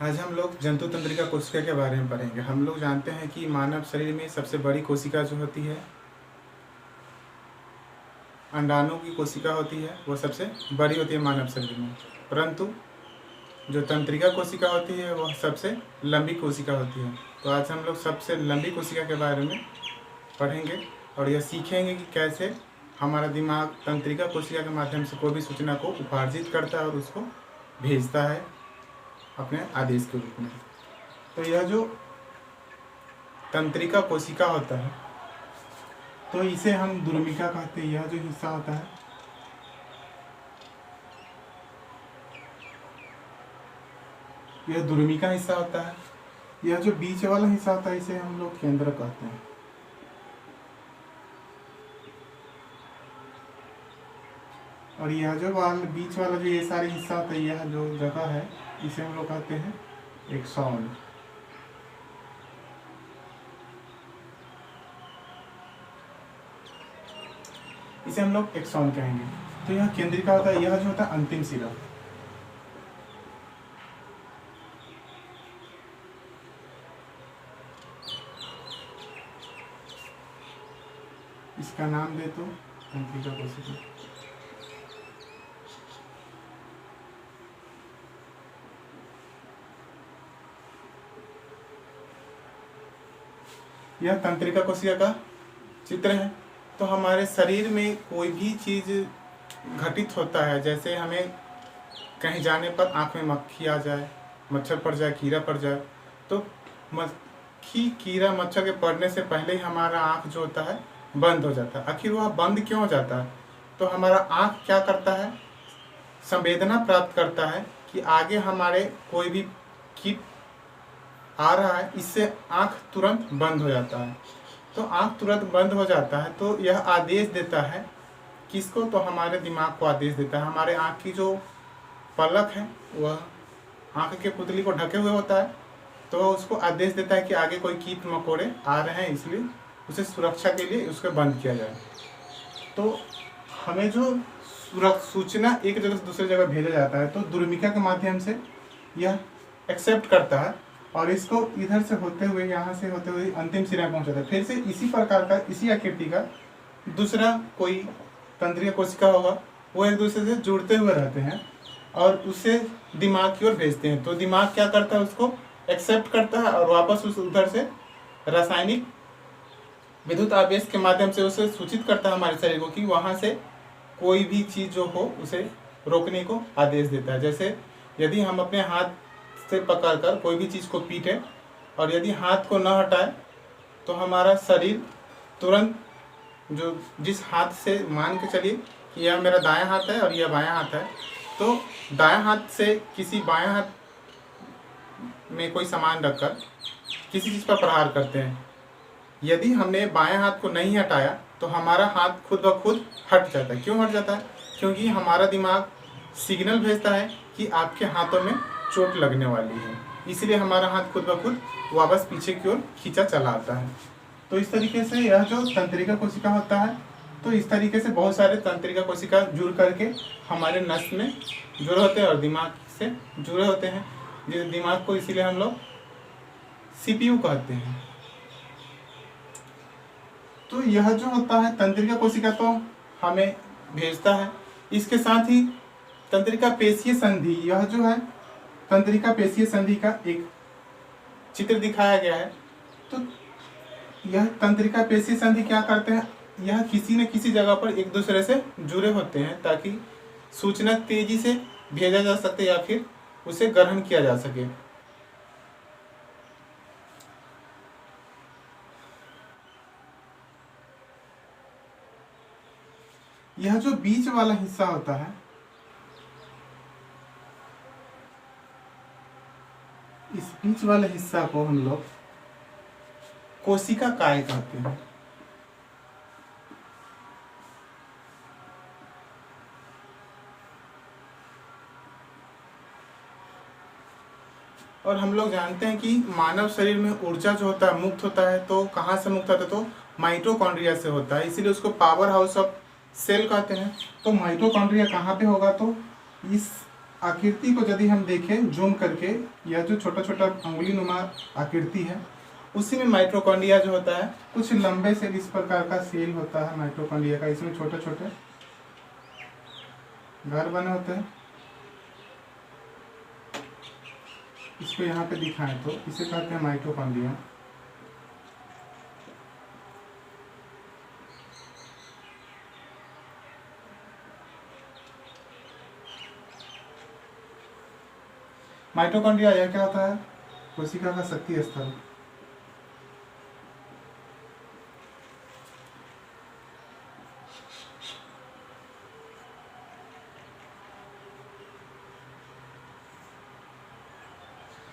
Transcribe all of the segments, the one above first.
आज हम लोग जंतु तंत्रिका कोशिका के बारे में पढ़ेंगे। हम लोग जानते हैं कि मानव शरीर में सबसे बड़ी कोशिका जो होती है अंडाणु की कोशिका होती है, वो सबसे बड़ी होती है मानव शरीर में। परंतु जो तंत्रिका कोशिका होती है वह सबसे लंबी कोशिका होती है। तो आज हम लोग सबसे लंबी कोशिका के बारे में पढ़ेंगे और यह सीखेंगे कि कैसे हमारा दिमाग तंत्रिका कोशिका के माध्यम से कोई भी सूचना को उपार्जित करता है और उसको भेजता है अपने आदेश के रूप में। तो यह जो तंत्रिका कोशिका होता है तो इसे हम दुर्मिका कहते हैं। यह जो हिस्सा होता है यह दुर्मिका हिस्सा होता है। यह जो बीच वाला हिस्सा होता है इसे हम लोग केंद्र कहते हैं। और यह जो बीच वाला जो ये सारे हिस्सा होता है, यह जो जगह है इसे हम लोग कहते हैं एक्सॉन। इसे हम लोग एक्सॉन कहेंगे। तो यह केंद्रिका होता है। यह जो होता है अंतिम सिरा। इसका नाम दे तो तंत्रिका कोशिका। यह तंत्रिका कोशिका का चित्र है। तो हमारे शरीर में कोई भी चीज घटित होता है, जैसे हमें कहीं जाने पर आंख में मक्खी आ जाए, मच्छर पड़ जाए, कीड़ा पड़ जाए, तो मक्खी कीड़ा मच्छर के पड़ने से पहले ही हमारा आंख जो होता है बंद हो जाता है। आखिर वह बंद क्यों हो जाता है? तो हमारा आंख क्या करता है, संवेदना प्राप्त करता है कि आगे हमारे कोई भी कीट आ रहा है, इससे आंख तुरंत बंद हो जाता है। तो आंख तुरंत बंद हो जाता है तो यह आदेश देता है किसको? तो हमारे दिमाग को आदेश देता है। हमारे आंख की जो पलक है वह आंख के पुतली को ढके हुए होता है, तो उसको आदेश देता है कि आगे कोई कीट मकोड़े आ रहे हैं, इसलिए उसे सुरक्षा के लिए उसको बंद किया जाए। तो हमें जो सूचना एक जगह से दूसरी जगह भेजा जाता है तो दुर्मिका के माध्यम से यह एक्सेप्ट करता है और इसको इधर से होते हुए, यहाँ से होते हुए अंतिम सिरा में पहुंचाता है। फिर से इसी प्रकार का, इसी आकृति का दूसरा कोई तंत्रिका कोशिका होगा, वो एक दूसरे से जुड़ते हुए रहते हैं और उसे दिमाग की ओर भेजते हैं। तो दिमाग क्या करता है, उसको एक्सेप्ट करता है और वापस उस उधर से रासायनिक विद्युत आवेश के माध्यम से उसे सूचित करता है हमारे शरीर को कि वहाँ से कोई भी चीज़ जो हो उसे रोकने को आदेश देता है। जैसे यदि हम अपने हाथ से पकड़कर कोई भी चीज़ को पीटे और यदि हाथ को न हटाए तो हमारा शरीर तुरंत जो जिस हाथ से मान के चलिए कि यह मेरा दायां हाथ है और यह बायां हाथ है, तो दायां हाथ से किसी बायां हाथ में कोई सामान रखकर किसी चीज़ पर प्रहार करते हैं। यदि हमने बायां हाथ को नहीं हटाया तो हमारा हाथ खुद ब खुद हट जाता है। क्यों हट जाता है? क्योंकि हमारा दिमाग सिग्नल भेजता है कि आपके हाथों में चोट लगने वाली है, इसलिए हमारा हाथ खुद ब खुद वापस पीछे की ओर खींचा चला आता है। तो इस तरीके से यह जो तंत्रिका कोशिका होता है, तो इस तरीके से बहुत सारे तंत्रिका कोशिका जुड़ करके हमारे नस में जुड़े होते हैं और दिमाग से जुड़े होते हैं। जिस दिमाग को इसीलिए हम लोग CPU कहते हैं। तो यह जो होता है तंत्रिका कोशिका तो हमें भेजता है। इसके साथ ही तंत्रिका पेशीय संधि, यह जो है तंत्रिका पेशीय संधि का एक चित्र दिखाया गया है। तो यह तंत्रिका पेशीय संधि क्या करते हैं, यह किसी न किसी जगह पर एक दूसरे से जुड़े होते हैं ताकि सूचना तेजी से भेजा जा सके या फिर उसे ग्रहण किया जा सके। यह जो बीच वाला हिस्सा होता है, इस बीच वाले हिस्सा को हम लोग कोशिका काय कहते हैं। और हम लोग जानते हैं कि मानव शरीर में ऊर्जा जो होता है मुक्त होता है, तो कहाँ से मुक्त होता है? तो माइटोकॉन्ड्रिया से होता है, इसीलिए उसको पावर हाउस ऑफ सेल कहते हैं। तो माइटोकॉन्ड्रिया कहाँ पे होगा? तो इस आकृति को यदि हम देखें जूम करके, यह जो छोटा छोटा अंगुली नुमा आकृति है, उसी में माइटोकॉन्ड्रिया जो होता है, कुछ लंबे से इस प्रकार का सेल होता है माइटोकॉन्ड्रिया का। इसमें छोटे छोटे घर बने होते हैं। इसको यहाँ पे दिखाएं तो इसे कहते हैं माइटोकॉन्ड्रिया। माइटोकॉन्ड्रिया यह क्या होता है? कोशिका का शक्ति स्थल।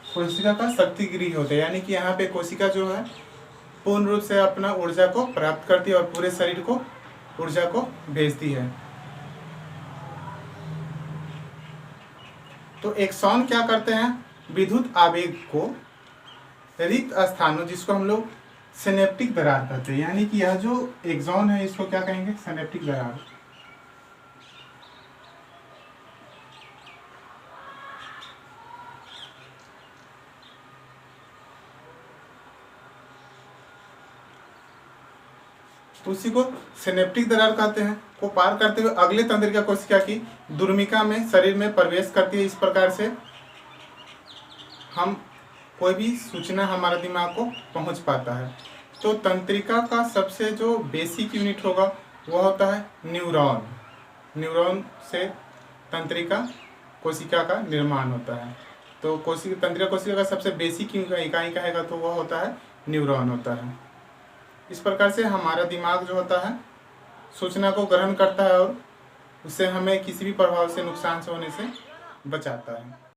कोशिका का शक्ति गृह होता है, यानी कि यहाँ पे कोशिका जो है पूर्ण रूप से अपना ऊर्जा को प्राप्त करती है और पूरे शरीर को ऊर्जा को भेजती है। तो एक्सॉन क्या करते हैं? विद्युत आवेग को रिक्त स्थानों, जिसको हम लोग सिनेप्टिक दरार कहते हैं, यानी कि यह जो एक्सॉन है इसको क्या कहेंगे? सिनेप्टिक दरार। तो उसी को सिनेप्टिक दरार कहते हैं। को पार करते हुए अगले तंत्रिका कोशिका की दुर्मिका में शरीर में प्रवेश करती है। इस प्रकार से हम कोई भी सूचना हमारा दिमाग को पहुंच पाता है। तो तंत्रिका का सबसे जो बेसिक यूनिट होगा वह होता है न्यूरॉन। न्यूरॉन से तंत्रिका कोशिका का निर्माण होता है। तो तंत्रिका कोशिका का सबसे बेसिक इकाई कहेगा तो वह होता है न्यूरॉन होता है। इस प्रकार से हमारा दिमाग जो होता है सूचना को ग्रहण करता है और उससे हमें किसी भी प्रभाव से, नुकसान से होने से बचाता है।